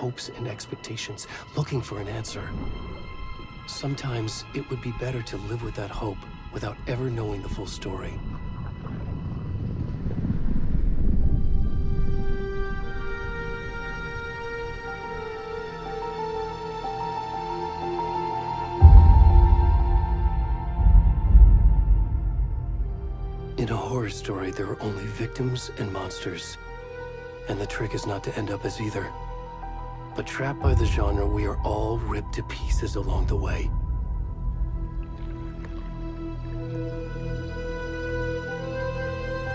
hopes and expectations, looking for an answer. Sometimes it would be better to live with that hope without ever knowing the full story. In a horror story, there are only victims and monsters. And the trick is not to end up as either. But trapped by the genre, we are all ripped to pieces along the way.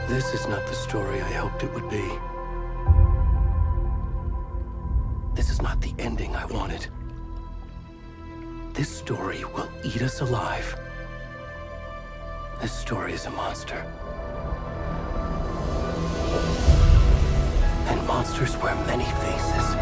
This is not the story I hoped it would be. This is not the ending I wanted. This story will eat us alive. This story is a monster. And monsters wear many faces.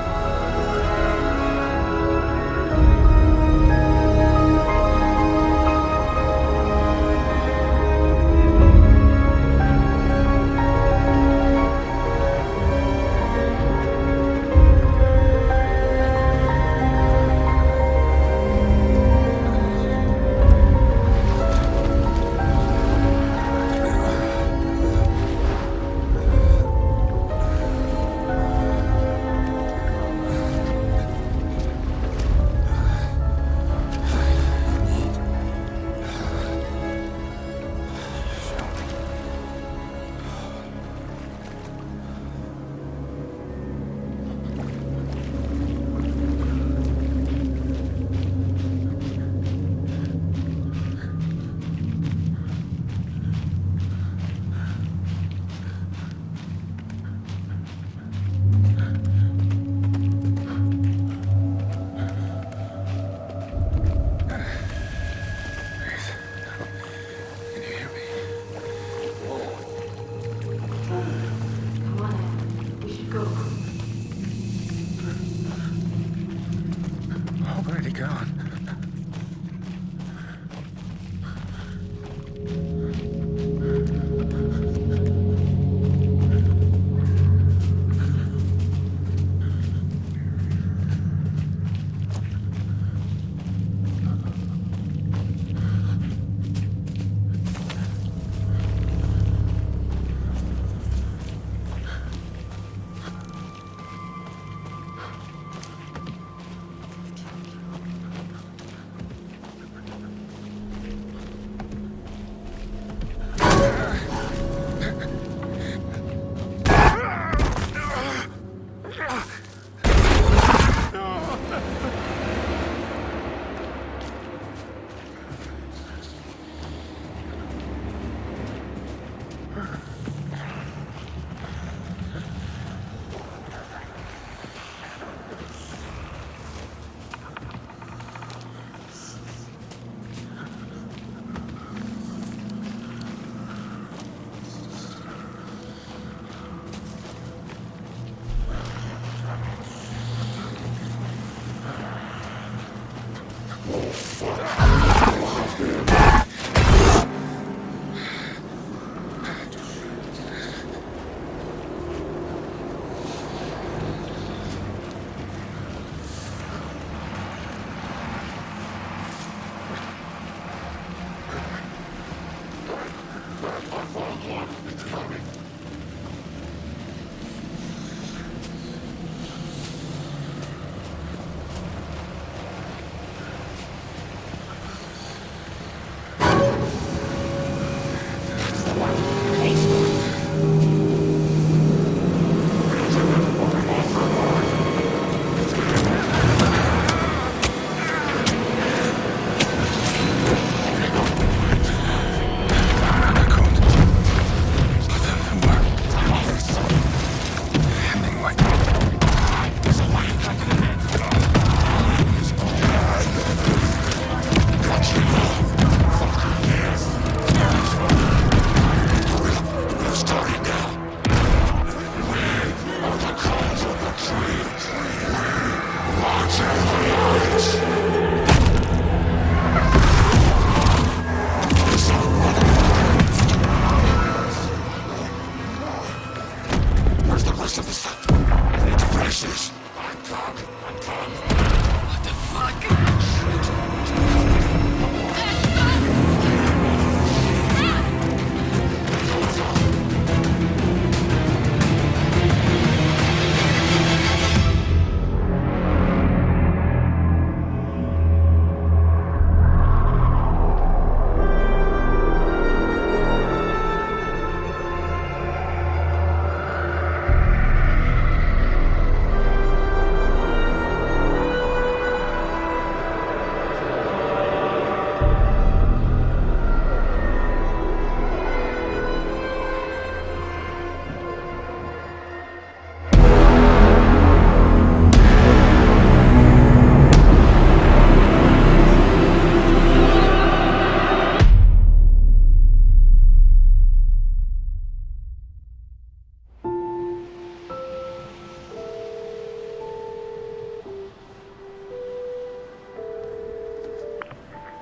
What the fuck?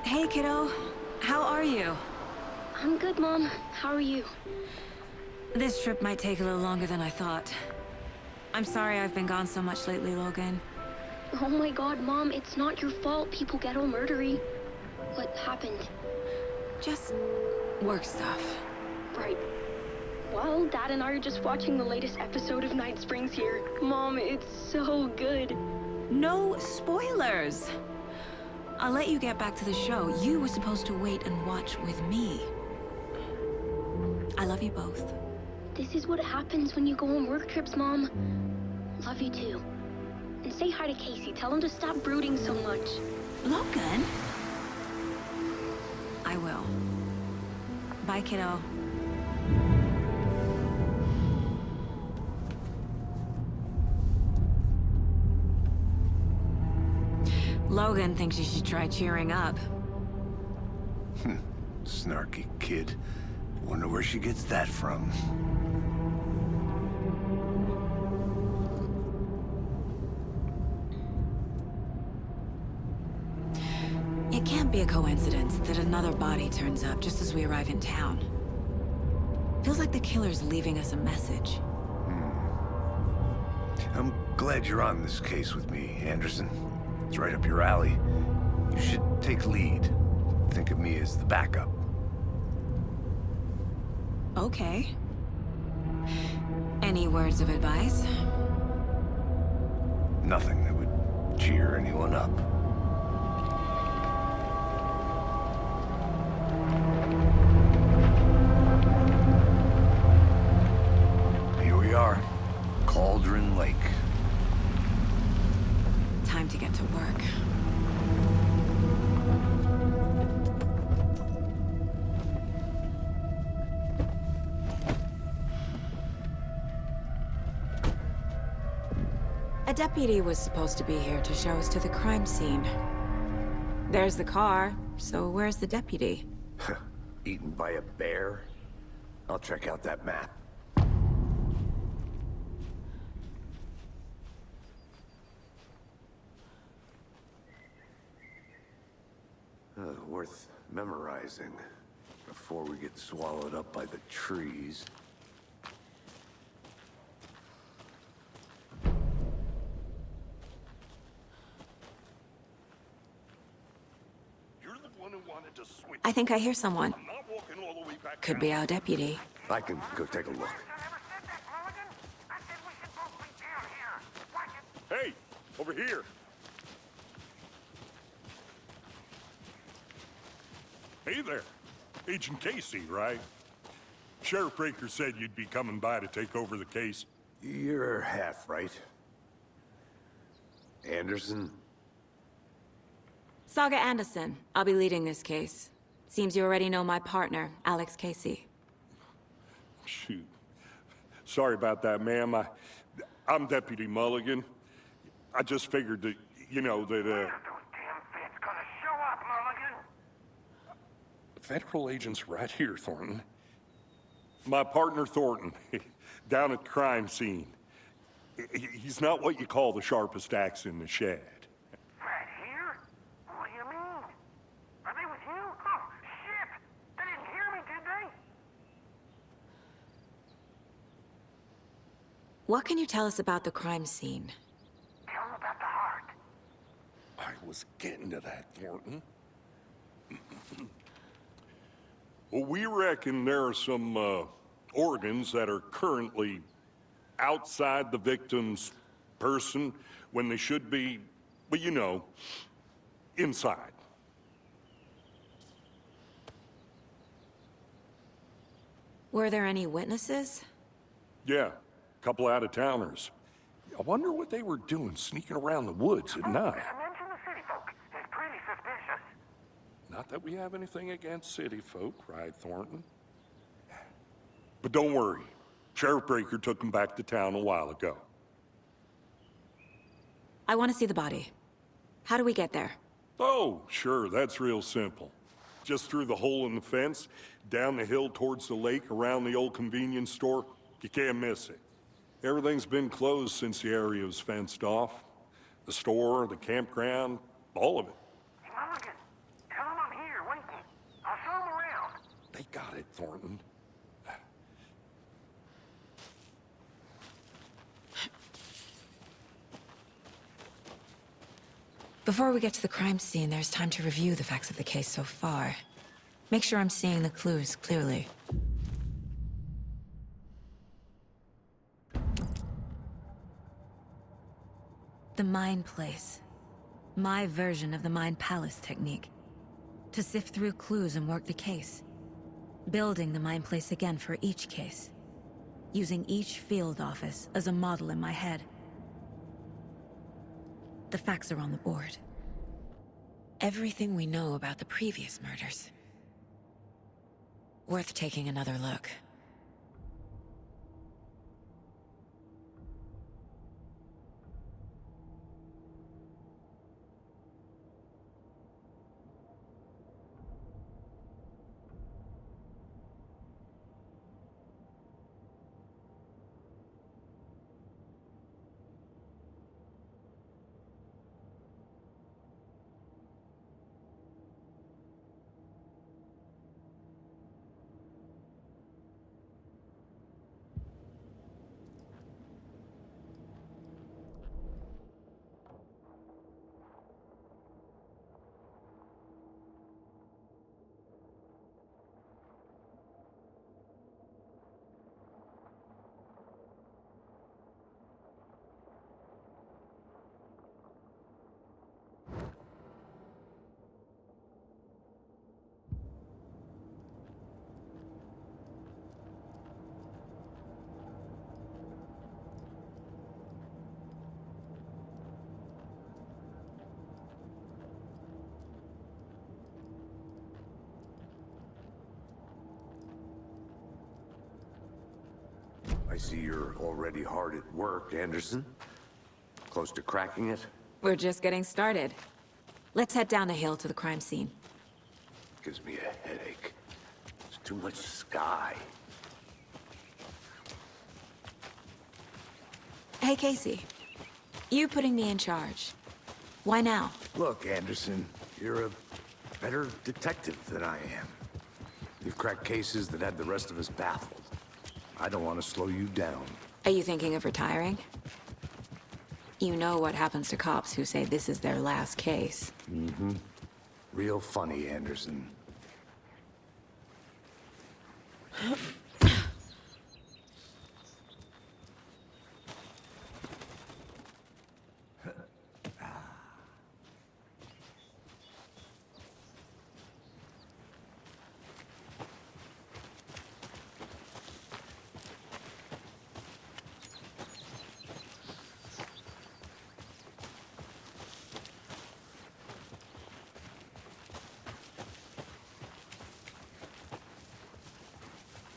Hey, kiddo. How are you? I'm good, Mom. How are you? This trip might take a little longer than I thought. I'm sorry I've been gone so much lately, Logan. Oh my god, Mom, it's not your fault people get all murdery. What happened? Just work stuff. Right. Well, Dad and I are just watching the latest episode of Night Springs here. Mom, it's so good. No spoilers! I'll let you get back to the show. You were supposed to wait and watch with me. I love you both. This is what happens when you go on work trips, Mom. Love you too. And say hi to Casey. Tell him to stop brooding so much. Logan? I will. Bye, kiddo. Logan thinks you should try cheering up. Snarky kid. Wonder where she gets that from. It can't be a coincidence that another body turns up just as we arrive in town. Feels like the killer's leaving us a message. I'm glad you're on this case with me, Anderson. It's right up your alley. You should take lead. Think of me as the backup. Okay. Any words of advice? Nothing that would cheer anyone up. Here we are. Cauldron Lake. Time to get to work. A deputy was supposed to be here to show us to the crime scene. There's the car, so where's the deputy? Eaten by a bear? I'll check out that map. Worth memorizing before we get swallowed up by the trees. You're the one who wanted to switch. I think I hear someone. I'm not walking all the way back Could down. be our deputy. I can go take a look. Hey, over here. Hey there. Agent Casey, right? Sheriff Breaker said you'd be coming by to take over the case. You're half right. Anderson? Saga Anderson. I'll be leading this case. Seems you already know my partner, Alex Casey. Shoot. Sorry about that, ma'am. I'm Deputy Mulligan. I just figured that, you know, that, Those damn feds gonna show up, Mulligan. Federal agent's right here, Thornton. My partner, Thornton, down at the crime scene. He's not what you call the sharpest axe in the shed. Right here? What do you mean? Are they with you? Oh, shit! They didn't hear me, did they? What can you tell us about the crime scene? Tell them about the was getting to that, Thornton. Well, we reckon there are some organs that are currently outside the victim's person when they should be, well, you know, inside. Were there any witnesses? Yeah, a couple out-of-towners. I wonder what they were doing sneaking around the woods at night. Mention the city folk. It's pretty suspicious. Not that we have anything against city folk, right, Thornton? But don't worry. Sheriff Breaker took them back to town a while ago. I want to see the body. How do we get there? Oh, sure, that's real simple. Just through the hole in the fence, down the hill towards the lake, around the old convenience store. You can't miss it. Everything's been closed since the area was fenced off. The store, the campground, all of it. Hey, Mulligan, tell him I'm here waiting. I'll show him around. They got it, Thornton. Before we get to the crime scene, there's time to review the facts of the case so far. Make sure I'm seeing the clues clearly. The Mind Place. My version of the Mind Palace technique. To sift through clues and work the case. Building the Mind Place again for each case. Using each field office as a model in my head. The facts are on the board. Everything we know about the previous murders. Worth taking another look. I see you're already hard at work, Anderson. Close to cracking it? We're just getting started. Let's head down the hill to the crime scene. Gives me a headache. There's too much sky. Hey, Casey. You putting me in charge. Why now? Look, Anderson, you're a better detective than I am. You've cracked cases that had the rest of us baffled. I don't want to slow you down. Are you thinking of retiring? You know what happens to cops who say this is their last case. Mm-hmm. Real funny, Anderson.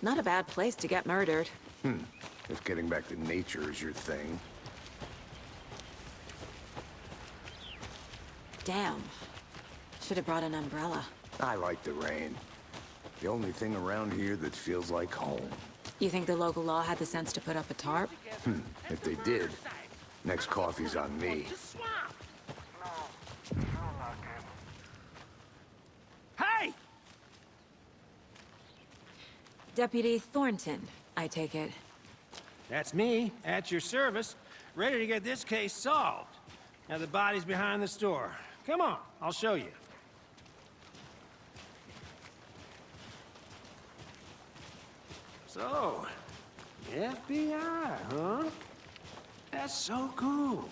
Not a bad place to get murdered. If getting back to nature is your thing. Damn. Should have brought an umbrella. I like the rain. The only thing around here that feels like home. You think the local law had the sense to put up a tarp? If they did, next coffee's on me. Hey! Deputy Thornton, I take it. That's me, at your service, ready to get this case solved. Now the body's behind the store. Come on, I'll show you. So, FBI, huh? That's so cool.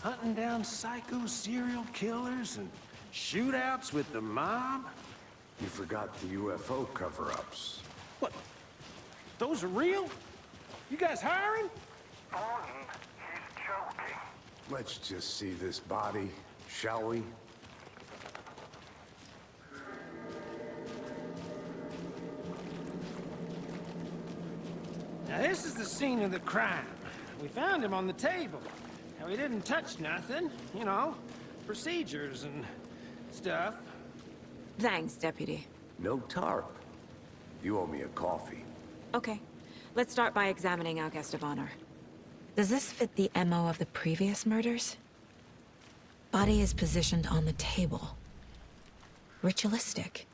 Hunting down psycho serial killers and shootouts with the mob? You forgot the UFO cover-ups. What? Those are real? You guys hiring? Gordon, he's joking. Let's just see this body, shall we? Now this is the scene of the crime. We found him on the table. Now he didn't touch nothing, you know, procedures and stuff. Thanks, Deputy. No tarp. You owe me a coffee. Okay. Let's start by examining our guest of honor. Does this fit the MO of the previous murders? Body is positioned on the table. Ritualistic.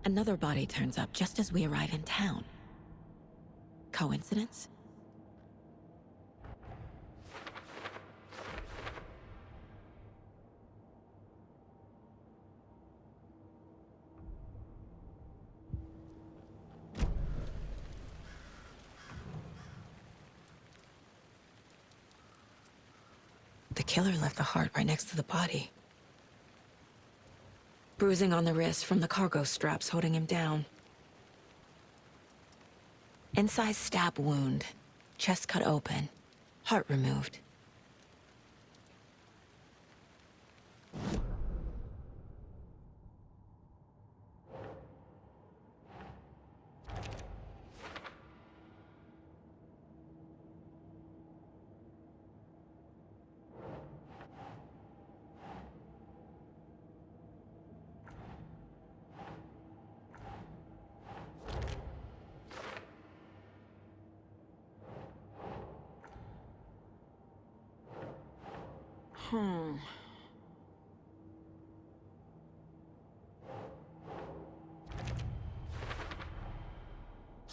Another body turns up just as we arrive in town. Coincidence? The killer left the heart right next to the body. Bruising on the wrist from the cargo straps holding him down. Incised stab wound. Chest cut open. Heart removed.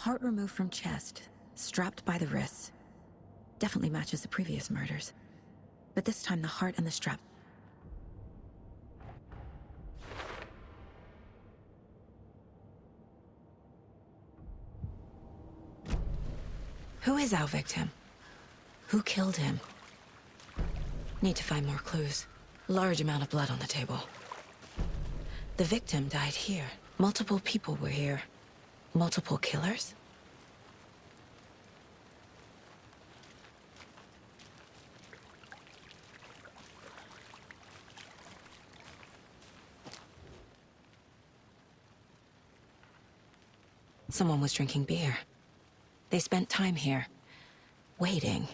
Heart removed from chest, strapped by the wrists. Definitely matches the previous murders. But this time the heart and the strap. Who is our victim? Who killed him? Need to find more clues. Large amount of blood on the table. The victim died here. Multiple people were here. Multiple killers? Someone was drinking beer. They spent time here, waiting.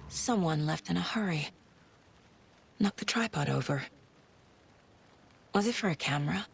Someone left in a hurry. Knocked the tripod over. Was it for a camera?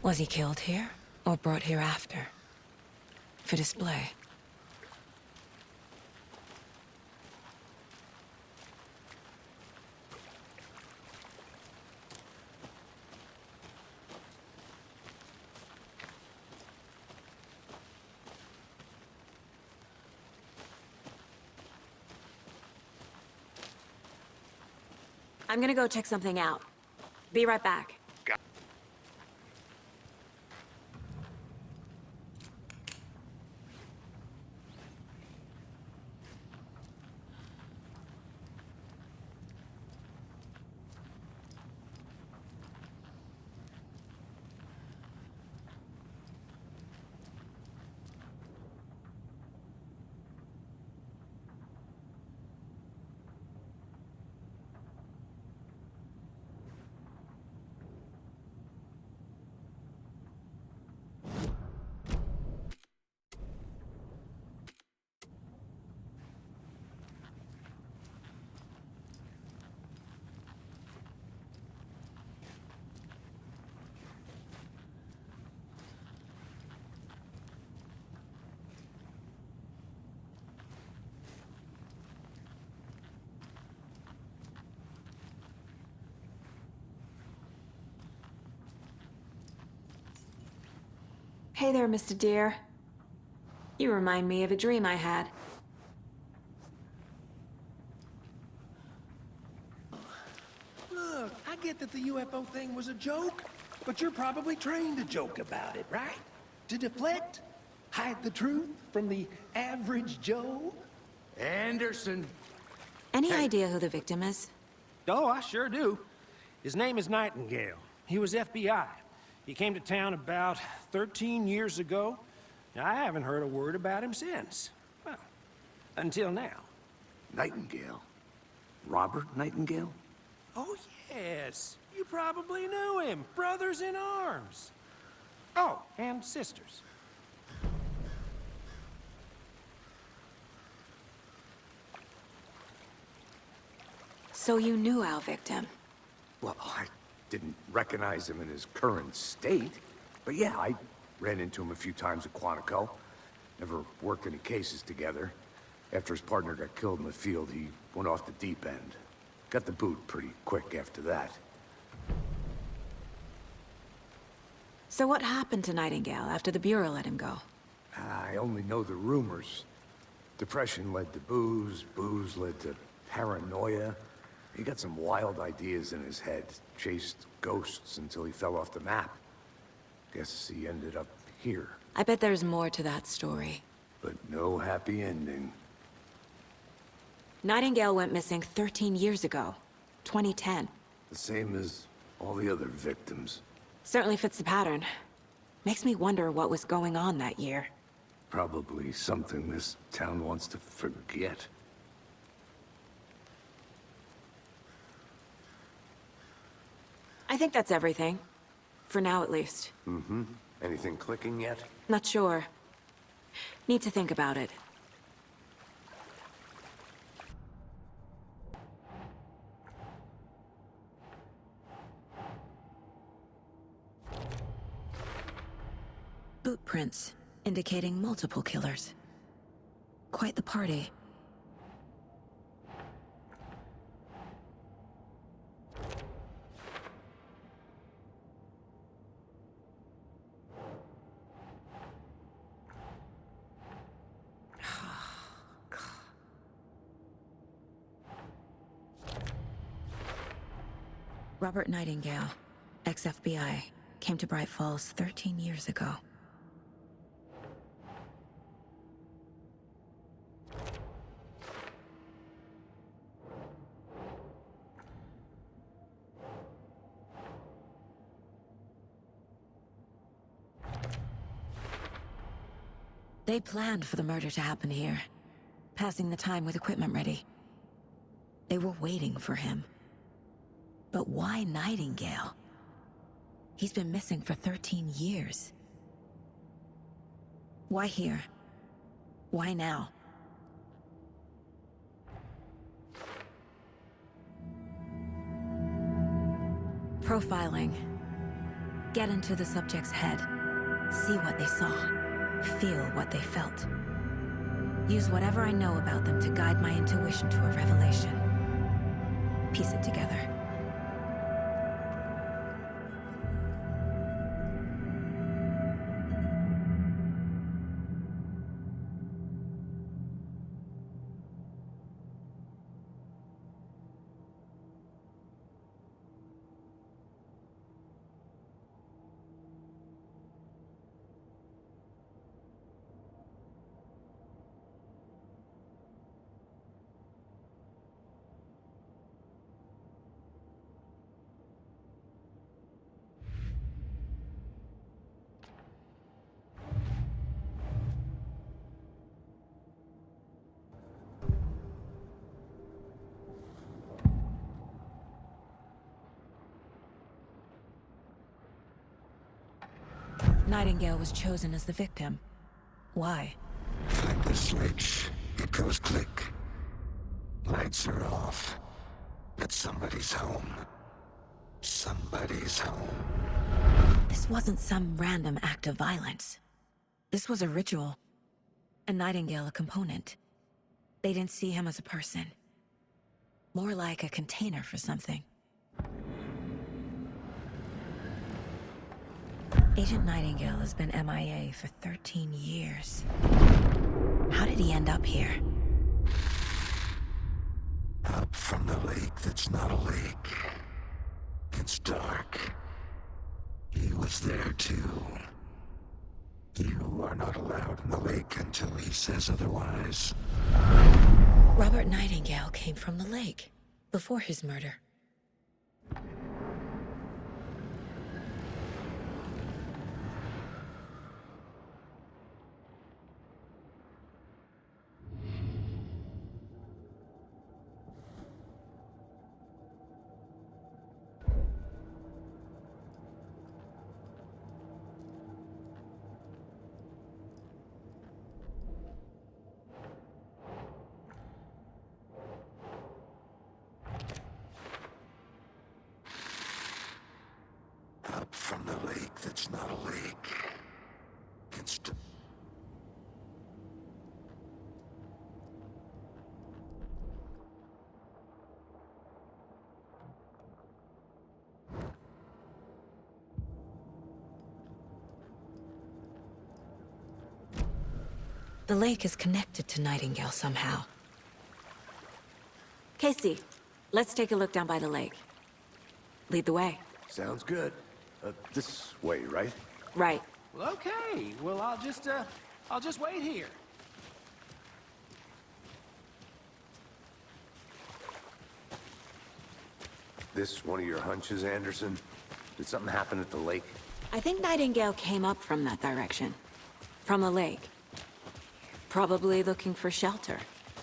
Was he killed here, or brought here after? For display? I'm gonna go check something out. Be right back. Hey there, Mr. Deer. You remind me of a dream I had. Look, I get that the UFO thing was a joke, but you're probably trained to joke about it, right? To deflect? Hide the truth from the average Joe? Anderson! Any idea who the victim is? Oh, I sure do. His name is Nightingale. He was FBI. He came to town about 13 years ago. I haven't heard a word about him since. Well, until now. Nightingale? Robert Nightingale? Oh, yes. You probably knew him. Brothers in arms. Oh, and sisters. So you knew our victim? Well, I didn't recognize him in his current state. But yeah, I ran into him a few times at Quantico. Never worked any cases together. After his partner got killed in the field, he went off the deep end. Got the boot pretty quick after that. So what happened to Nightingale after the Bureau let him go? I only know the rumors. Depression led to booze, booze led to paranoia. He got some wild ideas in his head, chased ghosts until he fell off the map. Guess he ended up here. I bet there's more to that story. But no happy ending. Nightingale went missing 13 years ago, 2010. The same as all the other victims. Certainly fits the pattern. Makes me wonder what was going on that year. Probably something this town wants to forget. I think that's everything. For now, at least. Mm-hmm. Anything clicking yet? Not sure. Need to think about it. Boot prints, indicating multiple killers. Quite the party. Robert Nightingale, ex-FBI, came to Bright Falls 13 years ago. They planned for the murder to happen here, passing the time with equipment ready. They were waiting for him. But why Nightingale? He's been missing for 13 years. Why here? Why now? Profiling. Get into the subject's head. See what they saw. Feel what they felt. Use whatever I know about them to guide my intuition to a revelation. Piece it together. Nightingale was chosen as the victim. Why? Flip the switch. It goes click. Lights are off. But somebody's home. Somebody's home. This wasn't some random act of violence. This was a ritual. And Nightingale a component. They didn't see him as a person. More like a container for something. Agent Nightingale has been MIA for 13 years. How did he end up here? Up from the lake that's not a lake. It's dark. He was there too. You are not allowed in the lake until he says otherwise. Robert Nightingale came from the lake, before his murder. Up from the lake that's not a lake. It's The lake is connected to Nightingale somehow. Casey, let's take a look down by the lake. Lead the way. Sounds good. This way, right? Right. Well, okay. Well, I'll just wait here. This one of your hunches, Anderson? Did something happen at the lake? I think Nightingale came up from that direction. From the lake. Probably looking for shelter.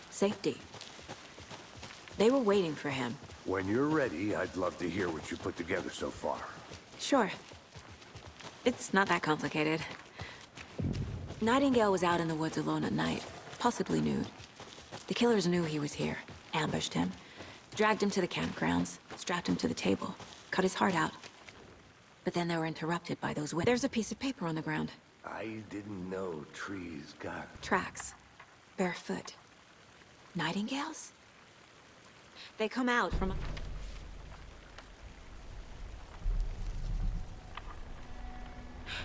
Safety. They were waiting for him. When you're ready, I'd love to hear what you put together so far. Sure. It's not that complicated. Nightingale was out in the woods alone at night, possibly nude. The killers knew he was here, ambushed him, dragged him to the campgrounds, strapped him to the table, cut his heart out. But then they were interrupted by those There's a piece of paper on the ground. I didn't know trees got... Tracks. Barefoot. Nightingales? They come out from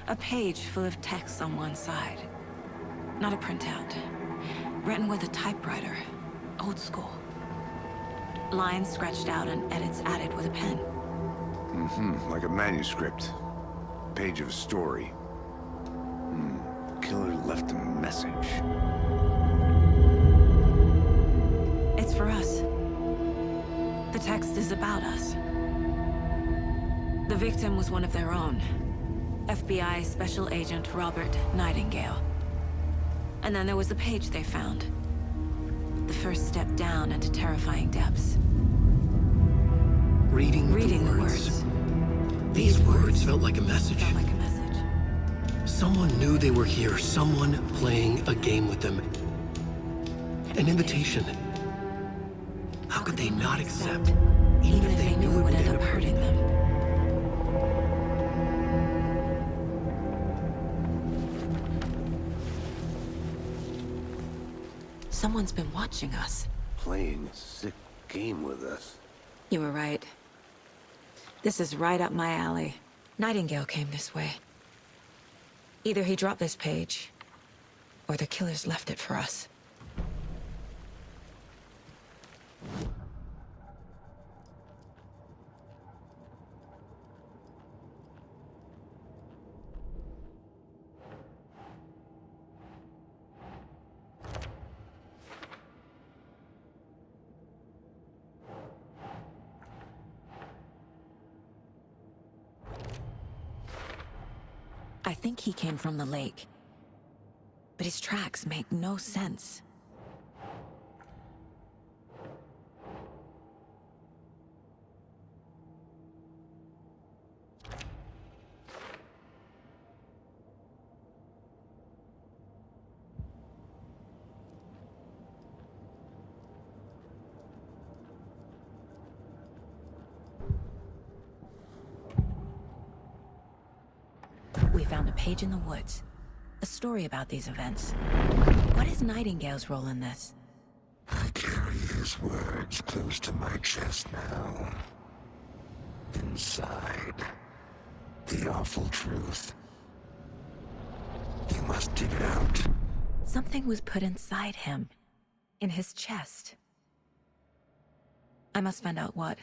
a page full of text on one side. Not a printout. Written with a typewriter. Old school. Lines scratched out and edits added with a pen. like a manuscript. Page of a story. Killer left a message. It's for us. The text is about us. The victim was one of their own. FBI Special Agent Robert Nightingale. And then there was the page they found. The first step down into terrifying depths. Reading the words. These words felt like a message. Felt like a message. Someone knew they were here, someone playing a game with them. An invitation. How could they not accept, Even if they knew it would end up hurting them. Someone's been watching us. Playing a sick game with us. You were right. This is right up my alley. Nightingale came this way. Either he dropped this page, or the killers left it for us. I think he came from the lake. But his tracks make no sense. found a page in the woods. A story about these events. What is Nightingale's role in this? I carry his words close to my chest now. Inside, the awful truth. You must dig it out. Something was put inside him. In his chest. I must find out what.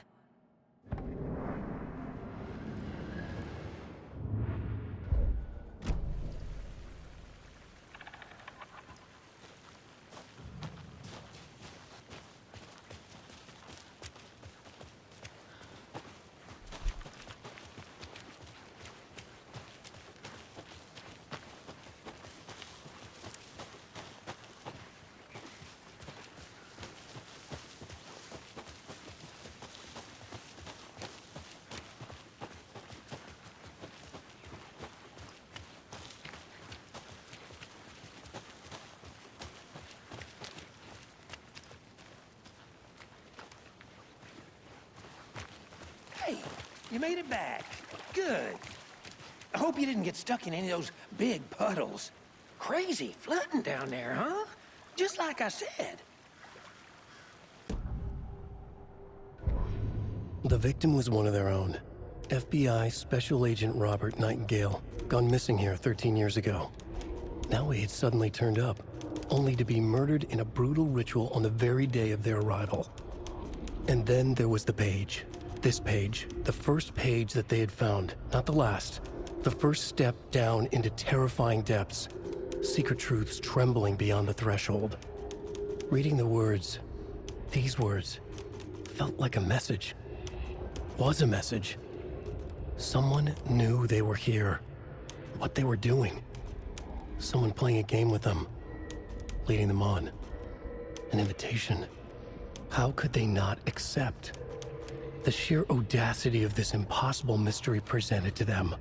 Hey, you made it back. Good. I hope you didn't get stuck in any of those big puddles. Crazy flooding down there, huh? Just like I said. The victim was one of their own. FBI Special Agent Robert Nightingale, gone missing here 13 years ago. Now he had suddenly turned up, only to be murdered in a brutal ritual on the very day of their arrival. And then there was the page. This page, the first page that they had found, not the last. The first step down into terrifying depths. Secret truths trembling beyond the threshold. Reading the words, these words, felt like a message. Was a message. Someone knew they were here. What they were doing. Someone playing a game with them. Leading them on. An invitation. How could they not accept? The sheer audacity of this impossible mystery presented to them.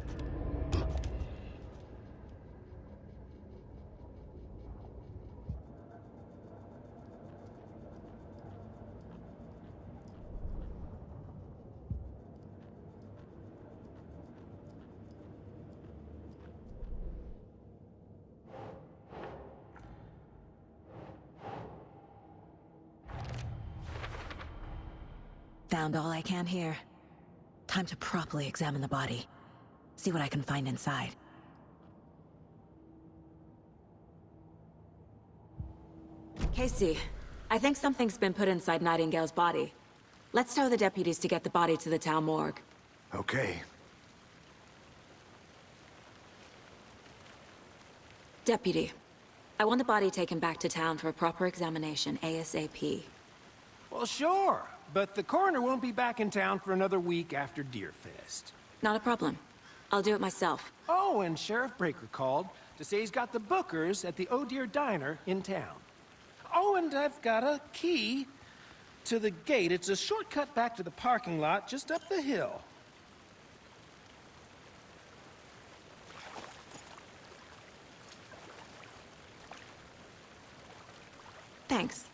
Found all I can here. Time to properly examine the body. See what I can find inside. Casey, I think something's been put inside Nightingale's body. Let's tell the deputies to get the body to the town morgue. Okay. Deputy, I want the body taken back to town for a proper examination, ASAP. Well, sure. But the coroner won't be back in town for another week after Deerfest. Not a problem. I'll do it myself. Oh, and Sheriff Breaker called to say he's got the Bookers at the Oh Dear Diner in town. Oh, and I've got a key to the gate. It's a shortcut back to the parking lot just up the hill. Thanks.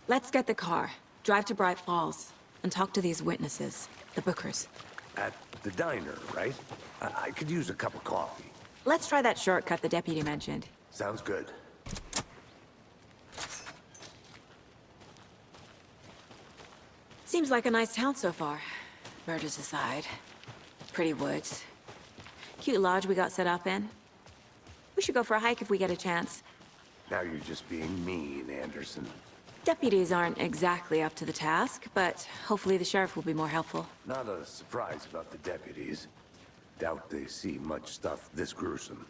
Let's get the car, drive to Bright Falls, and talk to these witnesses, the Bookers. At the diner, right? I could use a cup of coffee. Let's try that shortcut the deputy mentioned. Sounds good. Seems like a nice town so far. Murders aside. Pretty woods. Cute lodge we got set up in. We should go for a hike if we get a chance. Now you're just being mean, Anderson. Deputies aren't exactly up to the task, but hopefully the sheriff will be more helpful. Not a surprise about the deputies. Doubt they see much stuff this gruesome.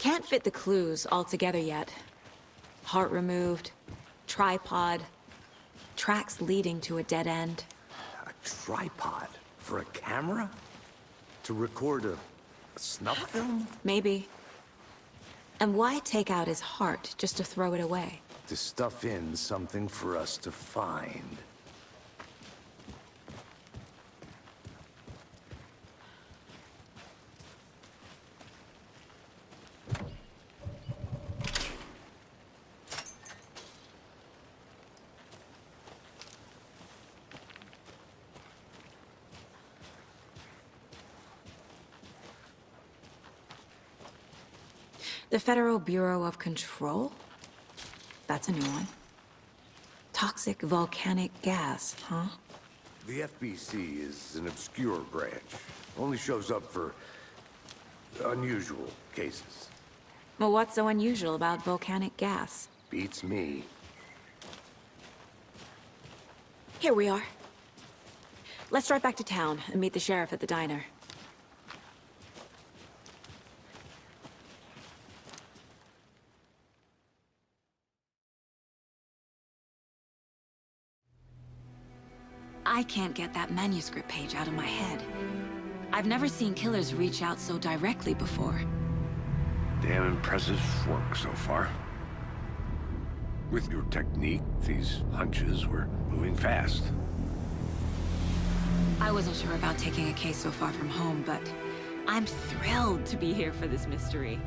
Can't fit the clues all together yet. Heart removed, tripod, tracks leading to a dead end. A tripod? For a camera? To record a snuff film? Maybe. And why take out his heart just to throw it away? To stuff in something for us to find. The Federal Bureau of Control? That's a new one. Toxic volcanic gas, huh? The FBC is an obscure branch. Only shows up for unusual cases. Well, what's so unusual about volcanic gas? Beats me. Here we are. Let's drive back to town and meet the sheriff at the diner. I can't get that manuscript page out of my head. I've never seen killers reach out so directly before. Damn impressive work so far. With your technique, these hunches were moving fast. I wasn't sure about taking a case so far from home, but I'm thrilled to be here for this mystery.